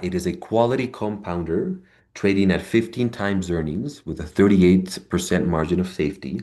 It is a quality compounder trading at 15 times earnings with a 38% margin of safety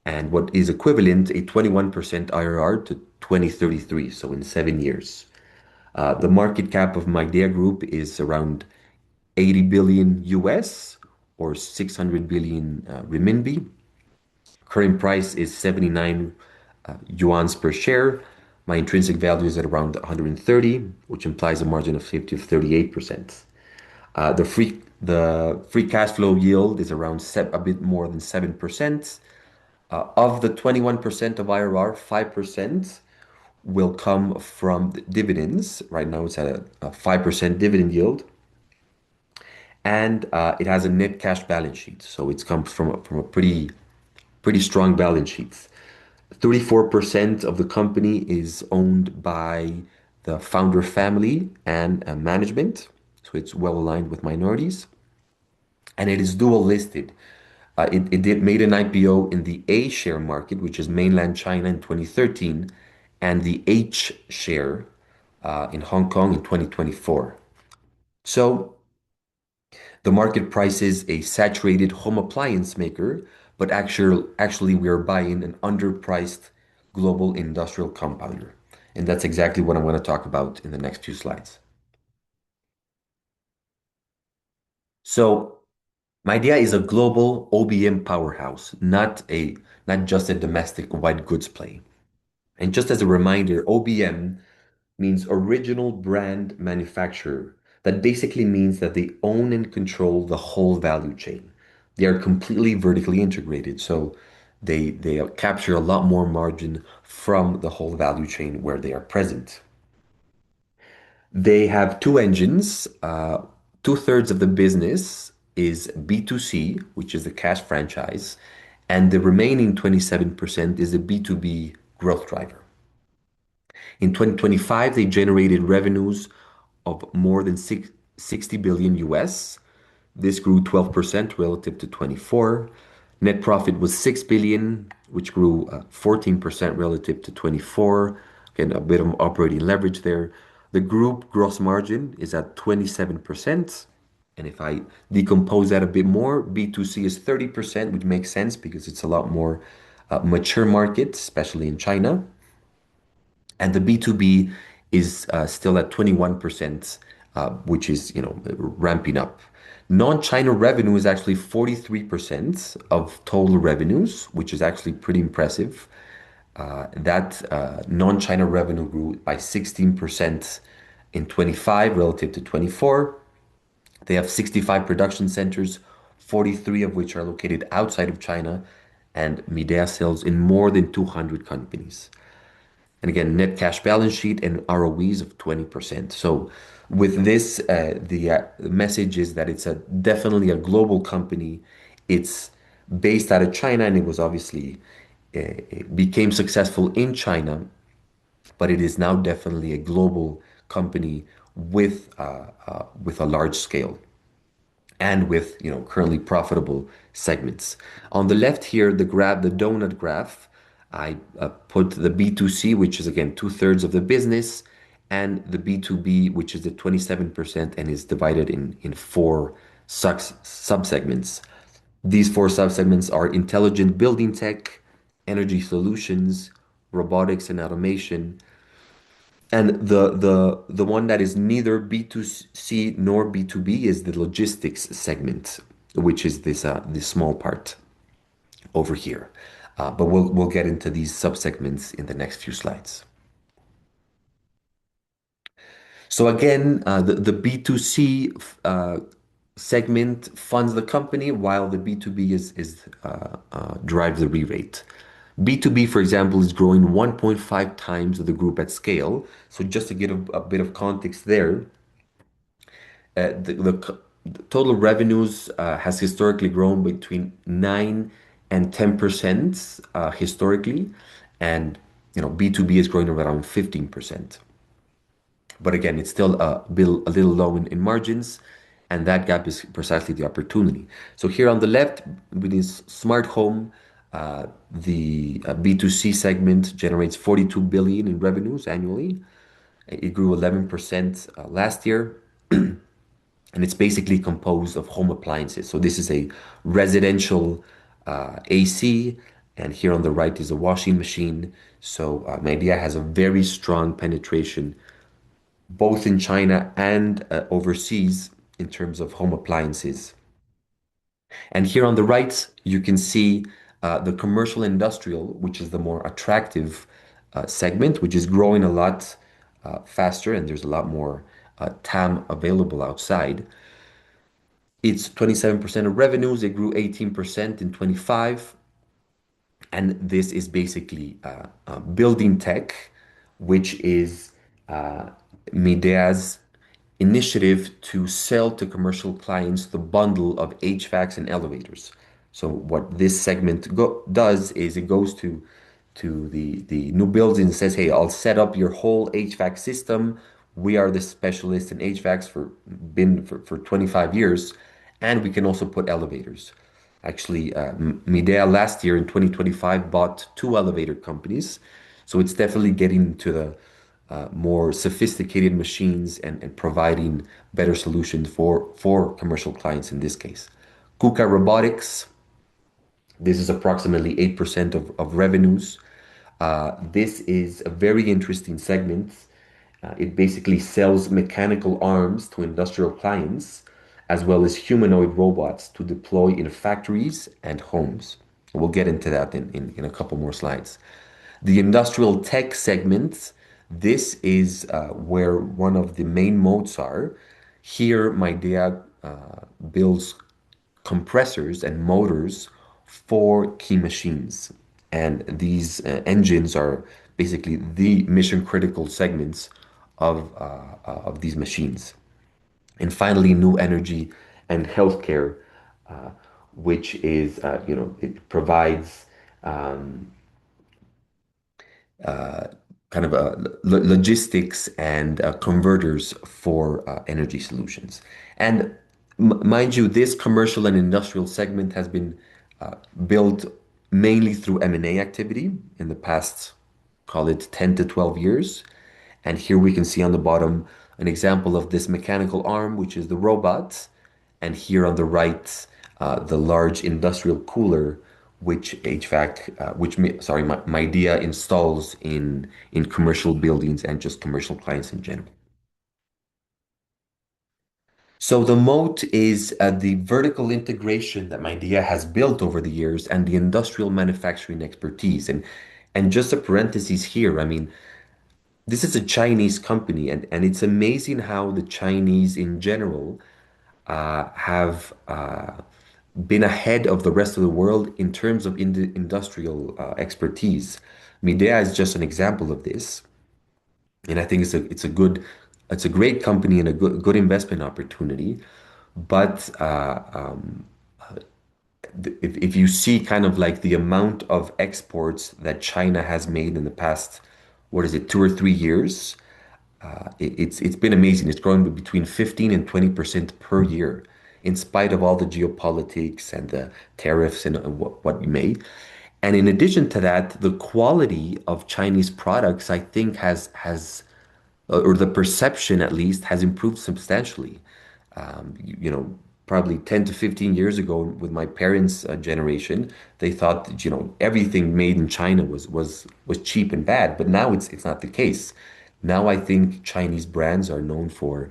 and what is equivalent a 21% IRR to 2033, so in 7 years. The market cap of Midea Group is around 80 billion US or 600 billion renminbi. Current price is 79 yuans per share. My intrinsic value is at around 130, which implies a margin of safety of 38%. The free cash flow yield is around a bit more than 7%. Of the 21% of IRR, 5% will come from the dividends. Right now, it's at a 5% dividend yield, and it has a net cash balance sheet. So it comes from a pretty strong balance sheet. 34% of the company is owned by the founder family and management, so it's well aligned with minorities, and it is dual listed. It did made an IPO in the A share market, which is mainland China in 2013, and the H share in Hong Kong in 2024. So the market prices a saturated home appliance maker, but actually we are buying an underpriced global industrial compounder. And that's exactly what I'm going to talk about in the next few slides. So Midea is a global OBM powerhouse, not just a domestic white goods play. And just as a reminder, OBM means original brand manufacturer. That basically means that they own and control the whole value chain. They are completely vertically integrated, so they capture a lot more margin from the whole value chain where they are present. They have two engines. Two-thirds of the business is B2C, which is the cash franchise, and the remaining 27% is the B2B growth driver. In 2025, they generated revenues of more than 60 billion US. This grew 12% relative to 24. Net profit was 6 billion, which grew 14% relative to 24. Again, a bit of operating leverage there. The group gross margin is at 27%. And if I decompose that a bit more, B2C is 30%, which makes sense because it's a lot more mature market, especially in China. And the B2B is still at 21%, which is, ramping up. Non-China revenue is actually 43% of total revenues, which is actually pretty impressive. That non-China revenue grew by 16% in 25 relative to 24. They have 65 production centers, 43 of which are located outside of China, and Midea sells in more than 200 companies. And again, net cash balance sheet and ROEs of 20%. So with this, the message is that it's definitely a global company. It's based out of China, and it was obviously it became successful in China, but it is now definitely a global company with a large scale and with currently profitable segments. On the left here, the donut graph, I put the B2C, which is again two-thirds of the business, and the B2B, which is the 27% and is divided in four subsegments. These four subsegments are intelligent building tech, energy solutions, robotics and automation, and the one that is neither B2C nor B2B is the logistics segment, which is this small part over here. But we'll get into these subsegments in the next few slides. So again, the B2C segment funds the company while the B2B is drives the re-rate. B2B, for example, is growing 1.5 times the group at scale. So just to get a bit of context there, the total revenues has historically grown between 9 and 10% historically, and B2B is growing around 15%. But again, it's still a little low in margins, and that gap is precisely the opportunity. So here on the left, with this smart home, the B2C segment generates 42 billion in revenues annually. It grew 11% last year. and it's basically composed of home appliances. So this is a residential AC, and here on the right is a washing machine. So Midea has a very strong penetration both in China and overseas in terms of home appliances. And here on the right, you can see the commercial industrial, which is the more attractive segment, which is growing a lot faster, and there's a lot more TAM available outside. It's 27% of revenues. It grew 18% in 25. And this is basically building tech, which is Midea's initiative to sell to commercial clients the bundle of HVACs and elevators. So what this segment does is it goes to the new builds and says, "Hey, I'll set up your whole HVAC system. We are the specialists in HVACs for 25 years, and we can also put elevators." Actually, Midea last year in 2025 bought two elevator companies. So it's definitely getting to the more sophisticated machines and providing better solutions for commercial clients in this case. KUKA Robotics, this is approximately 8% of revenues. This is a very interesting segment. It basically sells mechanical arms to industrial clients, as well as humanoid robots to deploy in factories and homes. We'll get into that in a couple more slides. The industrial tech segment, this is where one of the main moats are. Here, Midea builds compressors and motors for key machines. And these engines are basically the mission critical segments of these machines. And finally, new energy and healthcare, which is, it provides kind of logistics and converters for energy solutions. And mind you, this commercial and industrial segment has been built mainly through M&A activity in the past, call it 10 to 12 years. And here we can see on the bottom an example of this mechanical arm, which is the robot. And here on the right, the large industrial cooler, which Midea installs in commercial buildings and just commercial clients in general. So the moat is the vertical integration that Midea has built over the years and the industrial manufacturing expertise. And just a parenthesis here, I mean, this is a Chinese company, and it's amazing how the Chinese in general have been ahead of the rest of the world in terms of industrial expertise. Midea is just an example of this, and I think it's a great company and a good investment opportunity. But if you see kind of like the amount of exports that China has made in the past, what is it, 2 or 3 years? It's been amazing. It's grown between 15 and 20% per year, in spite of all the geopolitics and the tariffs and what you may. And in addition to that, the quality of Chinese products, I think, has or the perception at least has improved substantially. Probably 10 to 15 years ago with my parents' generation, they thought that, everything made in China was cheap and bad, but now it's not the case. Now I think Chinese brands are known for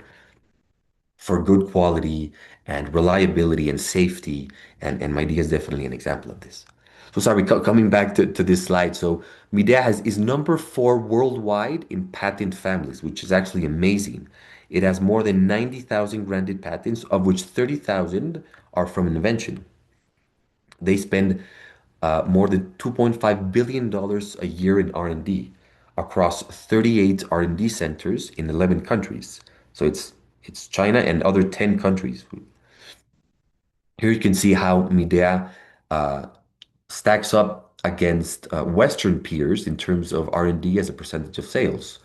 good quality and reliability and safety, and Midea is definitely an example of this. So sorry, coming back to this slide. So Midea is number 4 worldwide in patent families, which is actually amazing. It has more than 90,000 granted patents, of which 30,000 are from invention. They spend more than $2.5 billion a year in R&D across 38 R&D centers in 11 countries. So it's China and other 10 countries. Here you can see how Midea stacks up against Western peers in terms of R&D as a percentage of sales.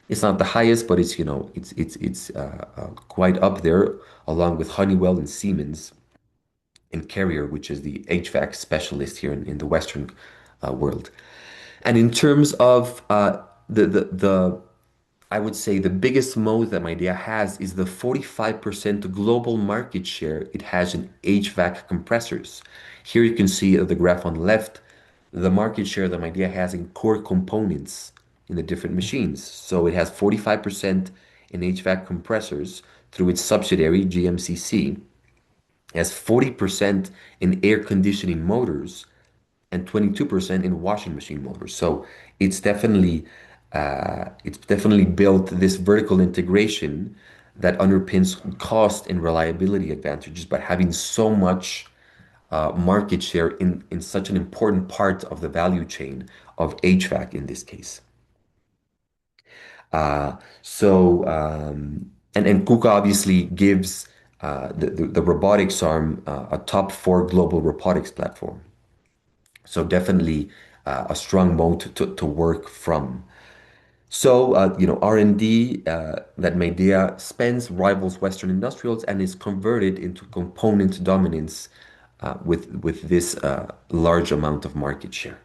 It's not the highest, but it's quite up there, along with Honeywell and Siemens and Carrier, which is the HVAC specialist here in the Western world. And in terms of the I would say the biggest moat that Midea has is the 45% global market share it has in HVAC compressors. Here you can see the graph on the left, the market share that Midea has in core components in the different machines. So it has 45% in HVAC compressors through its subsidiary GMCC, has 40% in air conditioning motors and 22% in washing machine motors. So it's definitely it's definitely built this vertical integration that underpins cost and reliability advantages by having so much market share in such an important part of the value chain of HVAC in this case. Uh, and KUKA obviously gives the robotics arm a top four global robotics platform. So definitely a strong moat to work from. So R&D that Midea spends rivals Western industrials and is converted into component dominance with this large amount of market share.